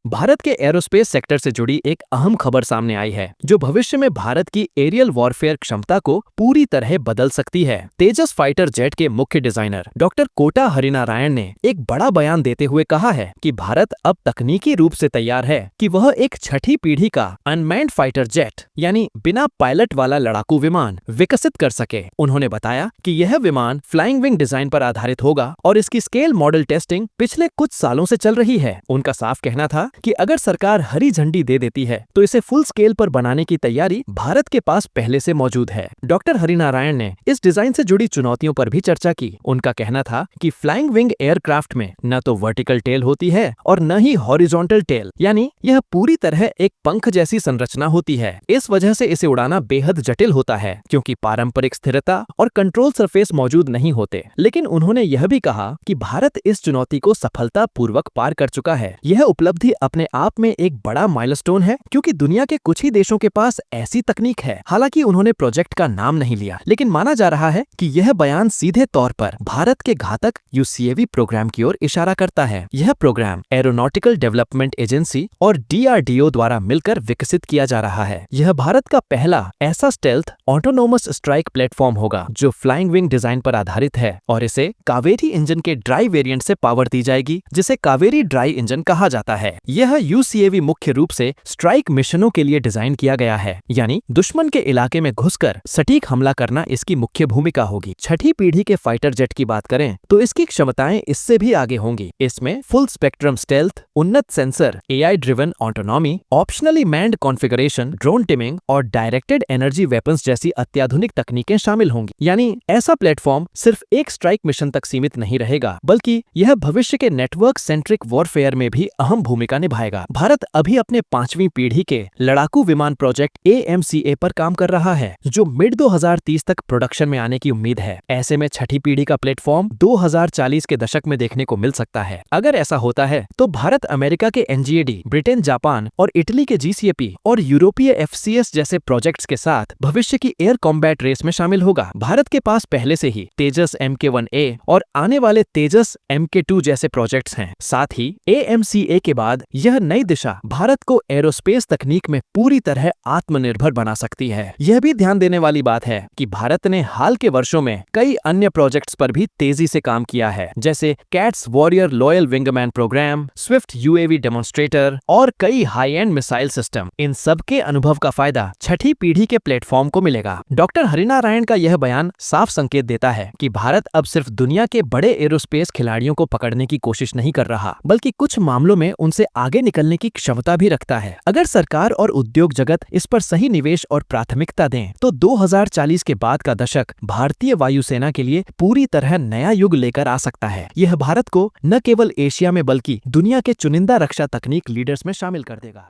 भारत के aerospace sector से जुड़ी एक अहम खबर सामने आई है जो भविष्य में भारत की एरियल वॉरफेयर क्षमता को पूरी तरह बदल सकती है। तेजस फाइटर जेट के मुख्य डिजाइनर डॉक्टर कोटा हरिनारायण ने एक बड़ा बयान देते हुए कहा है कि भारत अब तकनीकी रूप से तैयार है कि वह एक छठी पीढ़ी का अनमैन्ड फाइटर जेट यानी बिना पायलट वाला लड़ाकू विमान विकसित कर सके। उन्होंने बताया कि यह विमान फ्लाइंग विंग डिजाइन पर आधारित होगा और इसकी स्केल मॉडल टेस्टिंग पिछले कुछ सालों से चल रही है। उनका साफ कहना था कि अगर सरकार हरी झंडी दे देती है तो इसे फुल स्केल पर बनाने की तैयारी भारत के पास पहले से मौजूद है। डॉक्टर हरिनारायण ने इस डिजाइन से जुड़ी चुनौतियों पर भी चर्चा की। उनका कहना था कि फ्लाइंग विंग एयरक्राफ्ट में न तो वर्टिकल टेल होती है और न ही हॉरिजॉन्टल टेल, यानी यह पूरी तरह एक पंख जैसी संरचना होती है। इस वजह से इसे उड़ाना बेहद जटिल होता है क्योंकि पारंपरिक स्थिरता और कंट्रोल सरफेस मौजूद नहीं होते। लेकिन उन्होंने यह भी कहा कि भारत इस चुनौती को सफलतापूर्वक पार कर चुका है। यह उपलब्धि अपने आप में एक बड़ा माइलस्टोन है क्योंकि दुनिया के कुछ ही देशों के पास ऐसी तकनीक है। हालांकि उन्होंने प्रोजेक्ट का नाम नहीं लिया, लेकिन माना जा रहा है कि यह बयान सीधे तौर पर भारत के घातक यूसीएवी प्रोग्राम की ओर इशारा करता है। यह प्रोग्राम एरोनॉटिकल डेवलपमेंट एजेंसी और डीआरडीओ द्वारा मिलकर विकसित किया जा रहा है। यह भारत का पहला ऐसा स्टेल्थ ऑटोनोमस स्ट्राइक प्लेटफॉर्म होगा जो फ्लाइंग विंग डिजाइन पर आधारित है और इसे कावेरी इंजन के ड्राई वेरिएंट से पावर दी जाएगी, जिसे कावेरी ड्राई इंजन कहा जाता है। यह यूसीएवी मुख्य रूप से स्ट्राइक मिशनों के लिए डिजाइन किया गया है, यानी दुश्मन के इलाके में घुसकर सटीक हमला करना इसकी मुख्य भूमिका होगी। छठी पीढ़ी के फाइटर जेट की बात करें तो इसकी क्षमताएं इससे भी आगे होंगी। इसमें फुल स्पेक्ट्रम स्टेल्थ, उन्नत sensor, AI driven autonomy, optionally manned configuration, drone teaming और डायरेक्टेड एनर्जी वेपन्स जैसी अत्याधुनिक तकनीकें शामिल होंगी। यानी ऐसा प्लेटफॉर्म सिर्फ एक स्ट्राइक मिशन तक सीमित नहीं रहेगा, बल्कि यह भविष्य के नेटवर्क सेंट्रिक वॉरफेयर में भी अहम भूमिका निभाएगा। भारत अभी अपने 5वीं पीढ़ी के लड़ाकू विमान प्रोजेक्ट AMCA पर काम कर रहा है, जो मिड 2030 तक प्रोडक्शन में आने की उम्मीद है। ऐसे में छठी पीढ़ी का प्लेटफॉर्म 2040 के दशक में देखने को मिल सकता है। अगर ऐसा होता है तो भारत अमेरिका के NGAD, ब्रिटेन, जापान और इटली के GCAP और यूरोपीय FCS जैसे प्रोजेक्ट्स के साथ भविष्य की एयर कॉम्बैट रेस में शामिल होगा। भारत के पास पहले से ही तेजस MK1A और आने वाले तेजस MK2 जैसे प्रोजेक्ट्स हैं। साथ ही AMCA के बाद यह नई दिशा भारत को एरोस्पेस तकनीक में पूरी तरह आत्मनिर्भर बना सकती है। यह भी ध्यान देने वाली बात है कि भारत ने हाल के वर्षों में कई अन्य प्रोजेक्ट्स पर भी तेजी से काम किया है, जैसे CATS Warrior loyal wingman program, Swift UAV demonstrator और कई हाई एंड मिसाइल सिस्टम। इन सब के अनुभव का फायदा छठी पीढ़ी के प्लेटफॉर्म को मिलेगा। डॉक्टर हरिनारायण का यह बयान साफ संकेत देता है कि भारत अब सिर्फ दुनिया के बड़े एरोस्पेस खिलाड़ियों को पकड़ने की कोशिश नहीं कर रहा, बल्कि कुछ मामलों में उनसे आगे निकलने की क्षमता भी रखता है। अगर सरकार और उद्योग जगत इस पर सही निवेश और प्राथमिकता दें तो 2040 के बाद का दशक भारतीय वायुसेना के लिए पूरी तरह नया युग लेकर आ सकता है। यह भारत को न केवल एशिया में बल्कि दुनिया के चुनिंदा रक्षा तकनीक लीडर्स में शामिल कर देगा।